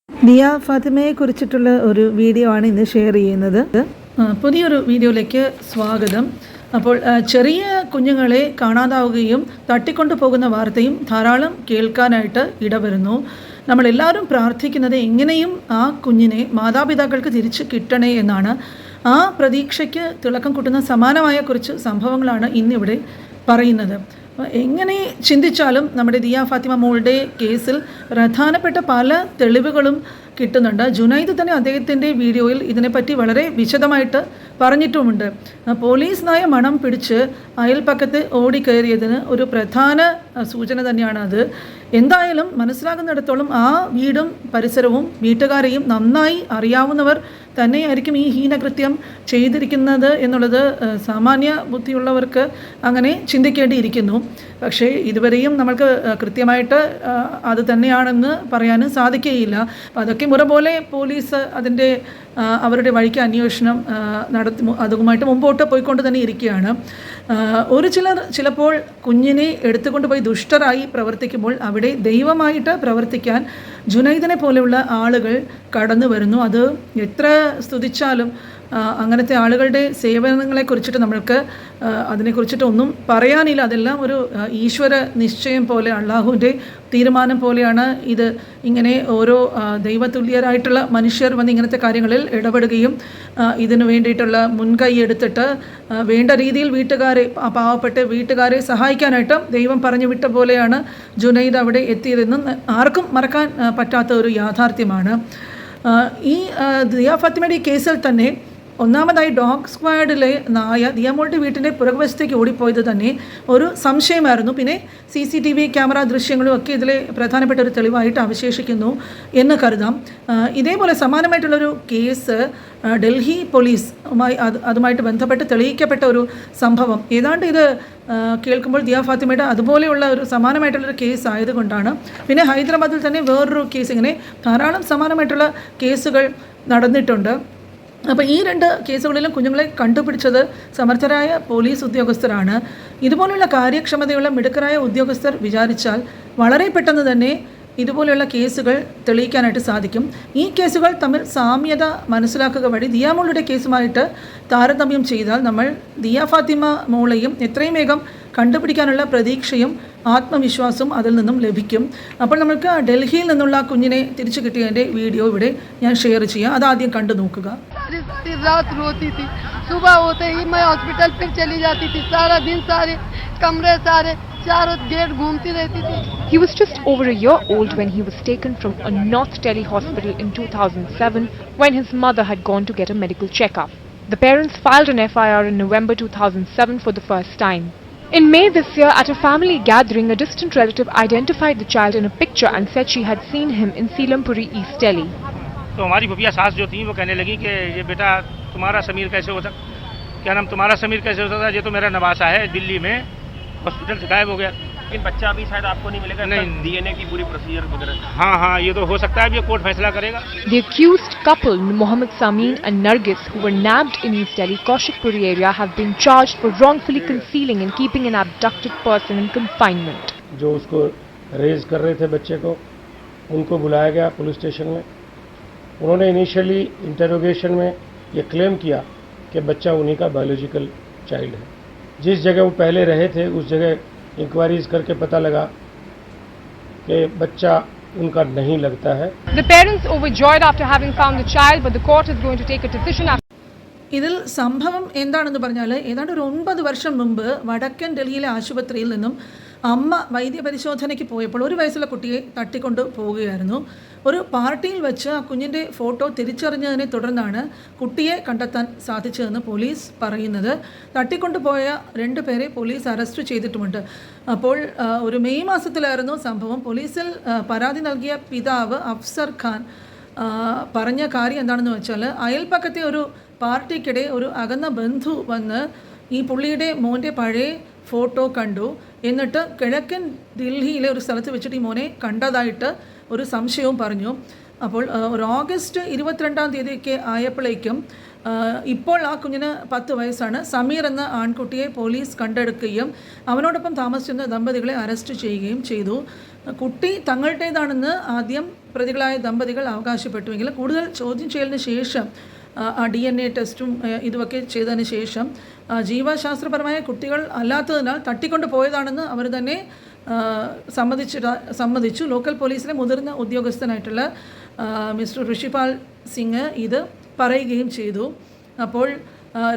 ദിയ ഫാത്തിമയെ കുറിച്ചിട്ടുള്ള ഒരു വീഡിയോ ആണ് ഇന്ന് ഷെയർ ചെയ്യുന്നത്. പുതിയൊരു വീഡിയോയിലേക്ക് സ്വാഗതം. അപ്പോൾ ചെറിയ കുഞ്ഞുങ്ങളെ കാണാതാവുകയും തട്ടിക്കൊണ്ടു പോകുന്ന വാർത്തയും ധാരാളം കേൾക്കാനായിട്ട് ഇടവരുന്നു. നമ്മളെല്ലാവരും പ്രാർത്ഥിക്കുന്നത് എങ്ങനെയും ആ കുഞ്ഞിനെ മാതാപിതാക്കൾക്ക് തിരിച്ച് കിട്ടണേ എന്നാണ്. ആ പ്രതീക്ഷയ്ക്ക് തിളക്കം കൂട്ടുന്ന സമാനമായ കുറച്ച് സംഭവങ്ങളാണ് ഇന്നിവിടെ പറയുന്നത്. എങ്ങനെ ചിന്തിച്ചാലും നമ്മുടെ ദിയ ഫാത്തിമ മോളുടെ കേസിൽ പ്രധാനപ്പെട്ട പല തെളിവുകളും കിട്ടുന്നുണ്ട്. ജുനൈദ് തന്നെ അദ്ദേഹത്തിൻ്റെ വീഡിയോയിൽ ഇതിനെപ്പറ്റി വളരെ വിശദമായിട്ട് പറഞ്ഞിട്ടുമുണ്ട്. പോലീസ് നായ മണം പിടിച്ച് അയൽപ്പക്കത്ത് ഓടിക്കയറിയതിന് ഒരു പ്രധാന സൂചന തന്നെയാണ് അത്. എന്തായാലും മനസ്സിലാകുന്നിടത്തോളം ആ വീടും പരിസരവും വീട്ടുകാരെയും നന്നായി അറിയാവുന്നവർ തന്നെയായിരിക്കും ഈ ഹീനകൃത്യം ചെയ്തിരിക്കുന്നത് എന്നുള്ളത് സാമാന്യ ബുദ്ധിയുള്ളവർക്ക് അങ്ങനെ ചിന്തിക്കേണ്ടിയിരിക്കുന്നു. പക്ഷേ ഇതുവരെയും നമ്മൾക്ക് കൃത്യമായിട്ട് അത് തന്നെയാണെന്ന് പറയാനും സാധിക്കുകയില്ല. അപ്പം അതൊക്കെ മുറ പോലെ പോലീസ് അതിൻ്റെ അവരുടെ വഴിക്ക് അന്വേഷണം അതുമായിട്ട് മുമ്പോട്ട് പോയിക്കൊണ്ട് തന്നെ ഇരിക്കുകയാണ്. ചിലപ്പോൾ കുഞ്ഞിനെ എടുത്തുകൊണ്ട് പോയി ദുഷ്ടരായി പ്രവർത്തിക്കുമ്പോൾ അവിടെ ദൈവമായിട്ട് പ്രവർത്തിക്കാൻ ജുനൈദിനെ പോലെയുള്ള ആളുകൾ കടന്നു വരുന്നു. അത് എത്ര സ്തുതിച്ചാലും അങ്ങനത്തെ ആളുകളുടെ സേവനങ്ങളെക്കുറിച്ചിട്ട് നമ്മൾക്ക് അതിനെക്കുറിച്ചിട്ട് ഒന്നും പറയാനില്ല. അതെല്ലാം ഒരു ഈശ്വര നിശ്ചയം പോലെ, അള്ളാഹുവിൻ്റെ തീരുമാനം പോലെയാണ്. ഇത് ഇങ്ങനെ ഓരോ ദൈവതുല്യരായിട്ടുള്ള മനുഷ്യർ വന്ന് ഇങ്ങനത്തെ കാര്യങ്ങളിൽ ഇടപെടുകയും ഇതിനു വേണ്ടിയിട്ടുള്ള മുൻകൈ എടുത്തിട്ട് വേണ്ട രീതിയിൽ പാവപ്പെട്ട വീട്ടുകാരെ സഹായിക്കാനായിട്ട് ദൈവം പറഞ്ഞു വിട്ട പോലെയാണ് ജുനൈദ് അവിടെ എത്തിയതെന്നും ആർക്കും മറക്കാൻ പറ്റാത്ത ഒരു യാഥാർത്ഥ്യമാണ്. ഈ ദിയ ഫാത്തിമയുടെ ഈ കേസിൽ തന്നെ ഒന്നാമതായി ഡോഗ് സ്ക്വാഡിലെ നായ ദിയമോളുടെ വീട്ടിൻ്റെ പുറകുവശത്തേക്ക് ഓടിപ്പോയത് തന്നെ ഒരു സംശയമായിരുന്നു. പിന്നെ CCTV ക്യാമറ ദൃശ്യങ്ങളും ഒക്കെ ഇതിലെ പ്രധാനപ്പെട്ട ഒരു തെളിവായിട്ട് അവശേഷിക്കുന്നു എന്ന് കരുതാം. ഇതേപോലെ സമാനമായിട്ടുള്ളൊരു കേസ് ഡൽഹി അതുമായിട്ട് ബന്ധപ്പെട്ട് തെളിയിക്കപ്പെട്ട ഒരു സംഭവം. ഏതാണ്ട് ഇത് കേൾക്കുമ്പോൾ ദിയ ഫാത്തിമയുടെ അതുപോലെയുള്ള ഒരു സമാനമായിട്ടുള്ളൊരു കേസ് ആയതുകൊണ്ടാണ്. പിന്നെ ഹൈദരാബാദിൽ തന്നെ വേറൊരു കേസ്, ഇങ്ങനെ ധാരാളം സമാനമായിട്ടുള്ള കേസുകൾ നടന്നിട്ടുണ്ട്. അപ്പോൾ ഈ രണ്ട് കേസുകളിലും കുഞ്ഞുങ്ങളെ കണ്ടുപിടിച്ചത് സമർത്ഥരായ പോലീസ് ഉദ്യോഗസ്ഥരാണ്. ഇതുപോലെയുള്ള കാര്യക്ഷമതയുള്ള മിടുക്കരായ ഉദ്യോഗസ്ഥർ വിചാരിച്ചാൽ വളരെ പെട്ടെന്ന് തന്നെ ഇതുപോലെയുള്ള കേസുകൾ തെളിയിക്കാനായിട്ട് സാധിക്കും. ഈ കേസുകൾ തമ്മിൽ സാമ്യത മനസ്സിലാക്കുക വഴി ദിയമോളുടെ കേസുമായിട്ട് താരതമ്യം ചെയ്താൽ നമ്മൾ ദിയ ഫാത്തിമ മോളെയും എത്രയും വേഗം കണ്ടുപിടിക്കാനുള്ള പ്രതീക്ഷയും ആത്മവിശ്വാസവും അതിൽ നിന്നും ലഭിക്കും. അപ്പോൾ നമുക്ക് ഡൽഹിയിൽ നിന്നുള്ള കുഞ്ഞിനെ തിരിച്ചു കിട്ടിയതിൻ്റെ വീഡിയോ ഇവിടെ ഞാൻ ഷെയർ ചെയ്യാം. അതാദ്യം കണ്ടു നോക്കുക. सुबह होते ही मैं हॉस्पिटल फिर चली जाती थी. सारा दिन सारे कमरे सारे चारों गेट घूमती रहती थी. He was just over a year old when he was taken from a North Delhi hospital in 2007 when his mother had gone to get a medical checkup. The parents filed an FIR in November 2007 for the first time. In May this year, at a family gathering, a distant relative identified the child in a picture and said she had seen him in Seelampuri, East Delhi. तो हमारी भुपिया सास जो थी वो कहने लगी कि ये बेटा तुम्हारा समीर कैसे हो सकता, क्या नाम तुम्हारा समीर कैसे हो सकता है, ये तो मेरा नवासा है, दिल्ली में हॉस्पिटल से गायब हो गया. लेकिन बच्चा अभी शायद आपको नहीं मिलेगा. नहीं, DNA की पूरी प्रोसीजर वगैरह. हाँ ये तो हो सकता है, अब ये कोर्ट फैसला करेगा. The accused couple, Mohammed Samin and Nargis, who were nabbed in East Delhi, Kaushikpuri area, have been charged for wrongfully concealing and keeping an abducted person in confinement. जो उसको रेज कर रहे थे बच्चे को, उनको बुलाया गया पुलिस स्टेशन में. उन्होंने इनिशियली इंटरोगेशन में ये क्लेम किया कि बच्चा उन्हीं का बायोलॉजिकल चाइल्ड है. जिस जगह वो पहले रहे थे उस जगह इंक्वायरीज करके पता लगा कि बच्चा उनका नहीं लगता है. The parents overjoyed after having found the child, but the court is going to take a decision after. ഇതിൽ സംഭവം എന്താണെന്ന് പറഞ്ഞാൽ ഏതാണ്ട് ഒരു 9 വർഷം മുമ്പ് വടക്കൻ ഡൽഹിയിലെ ആശുപത്രിയിൽ നിന്നും അമ്മ വൈദ്യപരിശോധനയ്ക്ക് പോയപ്പോൾ ഒരു വയസ്സുള്ള കുട്ടിയെ തട്ടിക്കൊണ്ട് പോവുകയായിരുന്നു. ഒരു പാർട്ടിയിൽ വെച്ച് ആ കുഞ്ഞിൻ്റെ ഫോട്ടോ തിരിച്ചറിഞ്ഞതിനെ തുടർന്നാണ് കുട്ടിയെ കണ്ടെത്താൻ സാധിച്ചതെന്ന് പോലീസ് പറയുന്നത്. തട്ടിക്കൊണ്ടുപോയ 2 പേരെ പോലീസ് അറസ്റ്റ് ചെയ്തിട്ടുമുണ്ട്. അപ്പോൾ ഒരു മെയ് മാസത്തിലായിരുന്നു സംഭവം. പോലീസിൽ പരാതി നൽകിയ പിതാവ് അഫ്സർ ഖാൻ പറഞ്ഞ കാര്യം എന്താണെന്ന് വെച്ചാൽ അയൽപ്പക്കത്തെ ഒരു പാർട്ടിക്കിടെ ഒരു അകന്ന ബന്ധു വന്ന് ഈ പുള്ളിയുടെ മോൻ്റെ പഴയ ഫോട്ടോ കണ്ടു. എന്നിട്ട് കിഴക്കൻ ദില്ലിയിലെ ഒരു സ്ഥലത്ത് വെച്ചിട്ട് ഈ മോനെ കണ്ടതായിട്ട് ഒരു സംശയവും പറഞ്ഞു. അപ്പോൾ ഒരു ഓഗസ്റ്റ് 22-ാം തീയതിയൊക്കെ ആയപ്പോഴേക്കും ഇപ്പോൾ ആ കുഞ്ഞിന് 10 വയസ്സാണ്. സമീർ എന്ന ആൺകുട്ടിയെ പോലീസ് കണ്ടെടുക്കുകയും അവനോടൊപ്പം താമസിച്ചിരുന്ന ദമ്പതികളെ അറസ്റ്റ് ചെയ്യുകയും ചെയ്തു. കുട്ടി തങ്ങളുടേതാണെന്ന് ആദ്യം പ്രതികളായ ദമ്പതികൾ അവകാശപ്പെട്ടുവെങ്കിലും കൂടുതൽ ചോദ്യം ചെയ്യലിന് ശേഷം DNA ടെസ്റ്റും ഇതുമൊക്കെ ചെയ്തതിന് ശേഷം ജീവശാസ്ത്രപരമായ കുട്ടികൾ അല്ലാത്തതിനാൽ തട്ടിക്കൊണ്ട് പോയതാണെന്ന് അവർ തന്നെ സമ്മതിച്ചു. ലോക്കൽ പോലീസിലെ മുതിർന്ന ഉദ്യോഗസ്ഥനായിട്ടുള്ള മിസ്റ്റർ ഋഷിപാൽ സിംഗ് ഇത് പറയുകയും ചെയ്തു. അപ്പോൾ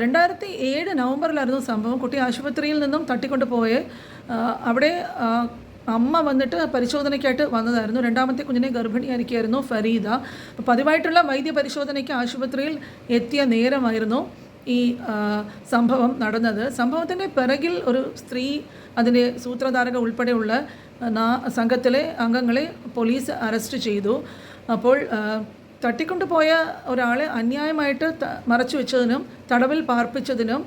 2007 നവംബറിലായിരുന്നു സംഭവം. കുട്ടി ആശുപത്രിയിൽ നിന്നും തട്ടിക്കൊണ്ട് പോയേ അവിടെ അമ്മ വന്നിട്ട് പരിശോധനയ്ക്കായിട്ട് വന്നതായിരുന്നു. രണ്ടാമത്തെ കുഞ്ഞിനെ ഗർഭിണിയായിരിക്കുകയായിരുന്നു ഫരീദ. പതിവായിട്ടുള്ള വൈദ്യപരിശോധനയ്ക്ക് ആശുപത്രിയിൽ എത്തിയ നേരമായിരുന്നു ഈ സംഭവം നടന്നത്. സംഭവത്തിൻ്റെ പിറകിൽ ഒരു സ്ത്രീ, അതിൻ്റെ സൂത്രധാരക ഉൾപ്പെടെയുള്ള സംഘത്തിലെ അംഗങ്ങളെ പോലീസ് അറസ്റ്റ് ചെയ്തു. അപ്പോൾ തട്ടിക്കൊണ്ടുപോയ ഒരാളെ അന്യായമായിട്ട് മറച്ചു വെച്ചതിനും തടവിൽ പാർപ്പിച്ചതിനും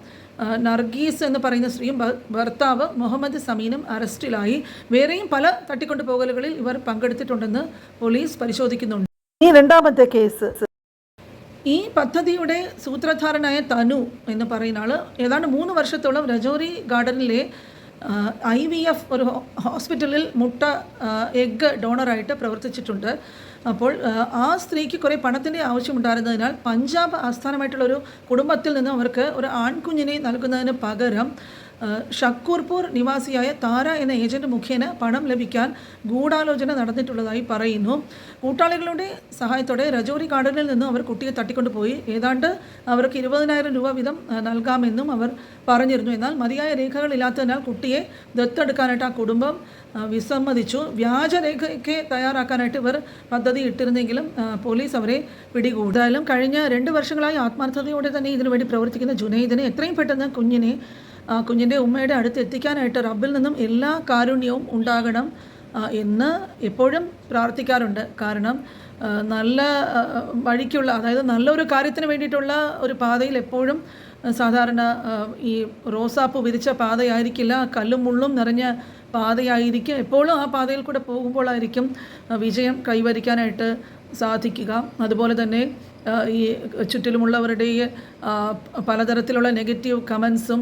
നർഗീസ് എന്ന് പറയുന്ന സ്ത്രീയും ഭർത്താവ് മുഹമ്മദ് സമീനും അറസ്റ്റിലായി. വേറെയും പല തട്ടിക്കൊണ്ടുപോകലുകളിൽ ഇവർ പങ്കെടുത്തിട്ടുണ്ടെന്ന് പോലീസ് പരിശോധിക്കുന്നുണ്ട്. ഈ രണ്ടാമത്തെ കേസ്, ഈ പദ്ധതിയുടെ സൂത്രധാരനായ തനു എന്ന് പറയുന്ന ആൾ ഏതാണ്ട് 3 വർഷത്തോളം രജോറി ഗാർഡനിലെ IVF ഒരു ഹോസ്പിറ്റലിൽ എഗ്ഗ് ഡോണറായിട്ട് പ്രവർത്തിച്ചിട്ടുണ്ട്. അപ്പോൾ ആ സ്ത്രീക്ക് കുറേ പണത്തിൻ്റെ ആവശ്യമുണ്ടായിരുന്നതിനാൽ പഞ്ചാബ് ആസ്ഥാനമായിട്ടുള്ളൊരു കുടുംബത്തിൽ നിന്ന് അവർക്ക് ഒരു ആൺകുഞ്ഞിനെ നൽകുന്നതിന് പകരം ഷക്കൂർപൂർ നിവാസിയായ താര എന്ന ഏജൻറ്റ് മുഖേന പണം ലഭിക്കാൻ ഗൂഢാലോചന നടന്നിട്ടുള്ളതായി പറയുന്നു. കൂട്ടാളികളുടെ സഹായത്തോടെ രജോറി ഗാർഡനിൽ നിന്നും അവർ കുട്ടിയെ തട്ടിക്കൊണ്ടുപോയി. ഏതാണ്ട് അവർക്ക് 20,000 രൂപ വീതം നൽകാമെന്നും അവർ പറഞ്ഞിരുന്നു. എന്നാൽ മതിയായ രേഖകളില്ലാത്തതിനാൽ കുട്ടിയെ ദത്തെടുക്കാനായിട്ട് ആ കുടുംബം വിസമ്മതിച്ചു. വ്യാജരേഖയ്ക്ക് തയ്യാറാക്കാനായിട്ട് ഇവർ പദ്ധതി ഇട്ടിരുന്നെങ്കിലും പോലീസ് അവരെ പിടികൂടാലും കഴിഞ്ഞ 2 വർഷങ്ങളായി ആത്മാർത്ഥതയോടെ തന്നെ ഇതിനുവേണ്ടി പ്രവർത്തിക്കുന്ന ജുനൈദിനെ എത്രയും പെട്ടെന്ന് കുഞ്ഞിൻ്റെ ഉമ്മയുടെ അടുത്ത് എത്തിക്കാനായിട്ട് റബ്ബിൽ നിന്നും എല്ലാ കാരുണ്യവും ഉണ്ടാകണം എന്ന് എപ്പോഴും പ്രാർത്ഥിക്കാറുണ്ട്. കാരണം നല്ല വഴിക്കുള്ള, അതായത് നല്ലൊരു കാര്യത്തിന് വേണ്ടിയിട്ടുള്ള ഒരു പാതയിൽ എപ്പോഴും സാധാരണ ഈ റോസാപ്പ് വിരിച്ച പാതയായിരിക്കില്ല, കല്ലും മുള്ളും നിറഞ്ഞ പാതയായിരിക്കും. എപ്പോഴും ആ പാതയിൽ കൂടെ പോകുമ്പോഴായിരിക്കും വിജയം കൈവരിക്കാനായിട്ട് സാധിക്കുക. അതുപോലെ തന്നെ ഈ ചുറ്റിലുമുള്ളവരുടെ പലതരത്തിലുള്ള നെഗറ്റീവ് കമൻസും,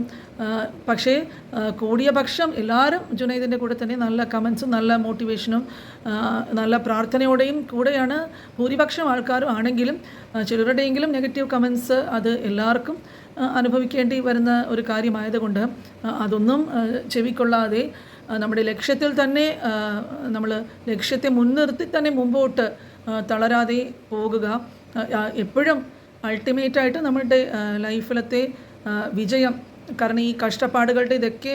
പക്ഷേ കൂടിയ പക്ഷം എല്ലാവരും ജുനൈദിൻ്റെ കൂടെ തന്നെ നല്ല കമൻസും നല്ല മോട്ടിവേഷനും നല്ല പ്രാർത്ഥനയോടെയും കൂടെയാണ് ഭൂരിപക്ഷം ആൾക്കാരും ആണെങ്കിലും ചിലരുടെയെങ്കിലും നെഗറ്റീവ് കമൻസ് അത് എല്ലാവർക്കും അനുഭവിക്കേണ്ടി വരുന്ന ഒരു കാര്യമായതുകൊണ്ട് അതൊന്നും ചെവിക്കൊള്ളാതെ നമ്മുടെ ലക്ഷ്യത്തിൽ തന്നെ നമ്മൾ ലക്ഷ്യത്തെ മുൻനിർത്തി തന്നെ മുമ്പോട്ട് തളരാതെ പോകുക. എപ്പോഴും അൾട്ടിമേറ്റായിട്ട് നമ്മുടെ ലൈഫിലത്തെ വിജയം, കാരണം ഈ കഷ്ടപ്പാടുകളുടെ ഇതൊക്കെ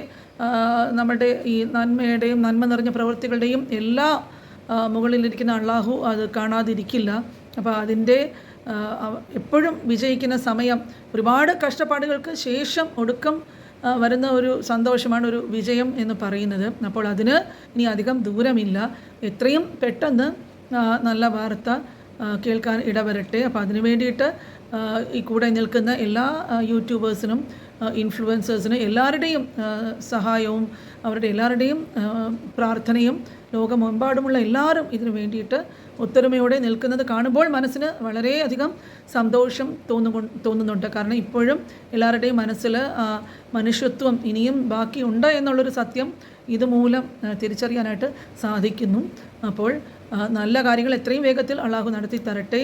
നമ്മുടെ ഈ നന്മയുടെയും നന്മ നിറഞ്ഞ പ്രവൃത്തികളുടെയും എല്ലാ മുകളിലിരിക്കുന്ന അള്ളാഹു അത് കാണാതിരിക്കില്ല. അപ്പോൾ അതിൻ്റെ എപ്പോഴും വിജയിക്കുന്ന സമയം, ഒരുപാട് കഷ്ടപ്പാടുകൾക്ക് ശേഷം ഒടുക്കം വരുന്ന ഒരു സന്തോഷമാണ് ഒരു വിജയം എന്ന് പറയുന്നത്. അപ്പോൾ അതിന് ഇനി അധികം ദൂരമില്ല. എത്രയും പെട്ടെന്ന് നല്ല വാർത്ത കേൾക്കാൻ ഇടവരട്ടെ. അപ്പോൾ അതിനു വേണ്ടിയിട്ട് ഈ കൂടെ നിൽക്കുന്ന എല്ലാ യൂട്യൂബേഴ്സിനും ഇൻഫ്ലുവൻസേഴ്സിനും എല്ലാവരുടെയും സഹായവും അവരുടെ എല്ലാവരുടെയും പ്രാർത്ഥനയും ലോകമെമ്പാടുമുള്ള എല്ലാവരും ഇതിനു വേണ്ടിയിട്ട് ഒത്തൊരുമയോടെ നിൽക്കുന്നത് കാണുമ്പോൾ മനസ്സിന് വളരെയധികം സന്തോഷം തോന്നുന്നുണ്ട്. കാരണം ഇപ്പോഴും എല്ലാവരുടെയും മനസ്സിൽ മനുഷ്യത്വം ഇനിയും ബാക്കിയുണ്ട് എന്നുള്ളൊരു സത്യം ഇതുമൂലം തിരിച്ചറിയാനായിട്ട് സാധിക്കുന്നു. അപ്പോൾ നല്ല കാര്യങ്ങൾ എത്രയും വേഗത്തിൽ അള്ളാഹു നടത്തി തരട്ടെ.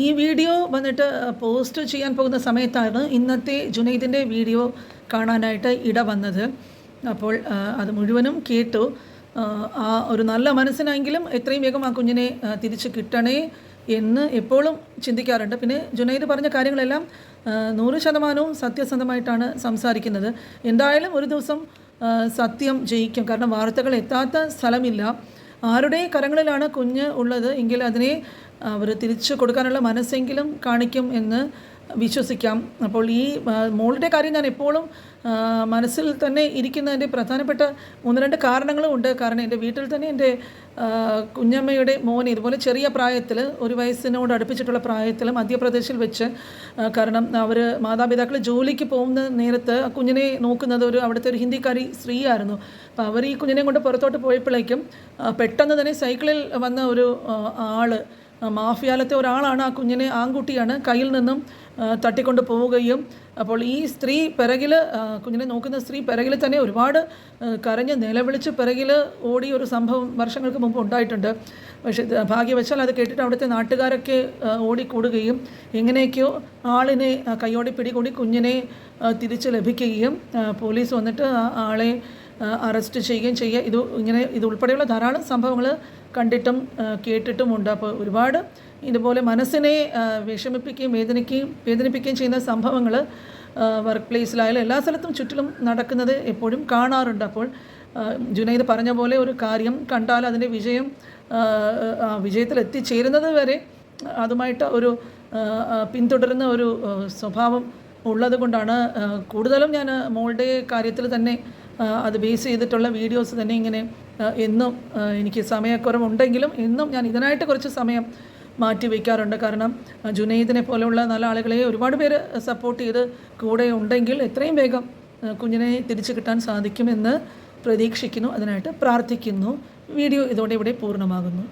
ഈ വീഡിയോ വന്നിട്ട് പോസ്റ്റ് ചെയ്യാൻ പോകുന്ന സമയത്താണ് ഇന്നത്തെ ജുനൈദിൻ്റെ വീഡിയോ കാണാനായിട്ട് ഇട വന്നത്. അപ്പോൾ അത് മുഴുവനും കേട്ടു. ആ ഒരു നല്ല മനസ്സിനെങ്കിലും എത്രയും വേഗം ആ കുഞ്ഞിനെ തിരിച്ച് കിട്ടണേ എന്ന് എപ്പോഴും ചിന്തിക്കാറുണ്ട്. പിന്നെ ജുനൈദ് പറഞ്ഞ കാര്യങ്ങളെല്ലാം 100% സത്യസന്ധമായിട്ടാണ് സംസാരിക്കുന്നത്. എന്തായാലും ഒരു ദിവസം സത്യം ജയിക്കും. കാരണം വാർത്തകൾ എത്താത്ത സ്ഥലമില്ല. ആരുടെ കരങ്ങളിലാണ് കുഞ്ഞ് ഉള്ളത് എങ്കിൽ അതിനെ അവർ തിരിച്ചു കൊടുക്കാനുള്ള മനസ്സെങ്കിലും കാണിക്കും എന്ന് വിശ്വസിക്കാം. അപ്പോൾ ഈ മോളുടെ കാര്യം ഞാൻ എപ്പോഴും മനസ്സിൽ തന്നെ ഇരിക്കുന്നതിൻ്റെ പ്രധാനപ്പെട്ട 1-2 കാരണങ്ങളും ഉണ്ട്. കാരണം എൻ്റെ വീട്ടിൽ തന്നെ എൻ്റെ കുഞ്ഞമ്മയുടെ മോനെ ഇതുപോലെ ചെറിയ പ്രായത്തിൽ 1 വയസ്സിനോട് അടുപ്പിച്ചിട്ടുള്ള പ്രായത്തിൽ മധ്യപ്രദേശിൽ വെച്ച്, കാരണം അവർ മാതാപിതാക്കൾ ജോലിക്ക് പോകുന്ന നേരത്ത് കുഞ്ഞിനെ നോക്കുന്നത് അവിടുത്തെ ഒരു ഹിന്ദിക്കാരി സ്ത്രീയായിരുന്നു. അപ്പോൾ അവർ ഈ കുഞ്ഞിനെ കൊണ്ട് പുറത്തോട്ട് പോയപ്പോഴേക്കും പെട്ടെന്ന് തന്നെ സൈക്കിളിൽ വന്ന ഒരു ആൾ മാഫിയാലത്തെ ഒരാളാണ് ആ കുഞ്ഞിനെ, ആൺകുട്ടിയാണ്, കയ്യിൽ നിന്നും തട്ടിക്കൊണ്ട് പോവുകയും അപ്പോൾ ഈ സ്ത്രീ പിറകിൽ, കുഞ്ഞിനെ നോക്കുന്ന സ്ത്രീ പിറകിൽ തന്നെ ഒരുപാട് കരഞ്ഞ് നിലവിളിച്ച് പിറകിൽ ഓടിയ ഒരു സംഭവം വർഷങ്ങൾക്ക് മുമ്പ് ഉണ്ടായിട്ടുണ്ട്. പക്ഷേ ഭാഗ്യവശാൽ അത് കേട്ടിട്ട് അവിടുത്തെ നാട്ടുകാരൊക്കെ ഓടിക്കൂടുകയും എങ്ങനെയൊക്കെയോ ആളിനെ കൈയോടെ പിടികൂടി കുഞ്ഞിനെ തിരിച്ച് ലഭിക്കുകയും പോലീസ് വന്നിട്ട് ആ ആളെ അറസ്റ്റ് ചെയ്യുകയും ചെയ്യുക. ഇത് ഉൾപ്പെടെയുള്ള ധാരാളം സംഭവങ്ങൾ കണ്ടിട്ടും കേട്ടിട്ടുമുണ്ട്. അപ്പോൾ ഒരുപാട് ഇതുപോലെ മനസ്സിനെ വിഷമിപ്പിക്കുകയും വേദനിപ്പിക്കുകയും ചെയ്യുന്ന സംഭവങ്ങൾ വർക്ക് പ്ലേസിലായാലും എല്ലാ സ്ഥലത്തും ചുറ്റിലും നടക്കുന്നത് എപ്പോഴും കാണാറുണ്ട്. അപ്പോൾ ജുനൈദ് പറഞ്ഞ പോലെ ഒരു കാര്യം കണ്ടാൽ അതിൻ്റെ വിജയത്തിൽ എത്തിച്ചേരുന്നത് വരെ അതുമായിട്ട് ഒരു പിന്തുടരുന്ന ഒരു സ്വഭാവം ഉള്ളത് കൊണ്ടാണ് കൂടുതലും ഞാൻ മോളുടെ കാര്യത്തിൽ തന്നെ അത് ബേസ് ചെയ്തിട്ടുള്ള വീഡിയോസ് തന്നെ ഇങ്ങനെ എന്നും എനിക്ക് സമയക്കുറവുണ്ടെങ്കിലും എന്നും ഞാൻ ഇതിനായിട്ട് കുറച്ച് സമയം മാറ്റി വയ്ക്കാറുണ്ട്. കാരണം ജുനൈദിനെ പോലെയുള്ള നല്ല ആളുകളെ ഒരുപാട് പേര് സപ്പോർട്ട് ചെയ്ത് കൂടെ ഉണ്ടെങ്കിൽ എത്രയും വേഗം കുഞ്ഞിനെ തിരിച്ചു കിട്ടാൻ സാധിക്കുമെന്ന് പ്രതീക്ഷിക്കുന്നു. അതിനായിട്ട് പ്രാർത്ഥിക്കുന്നു. വീഡിയോ ഇതോടെ ഇവിടെ പൂർണ്ണമാകുന്നു.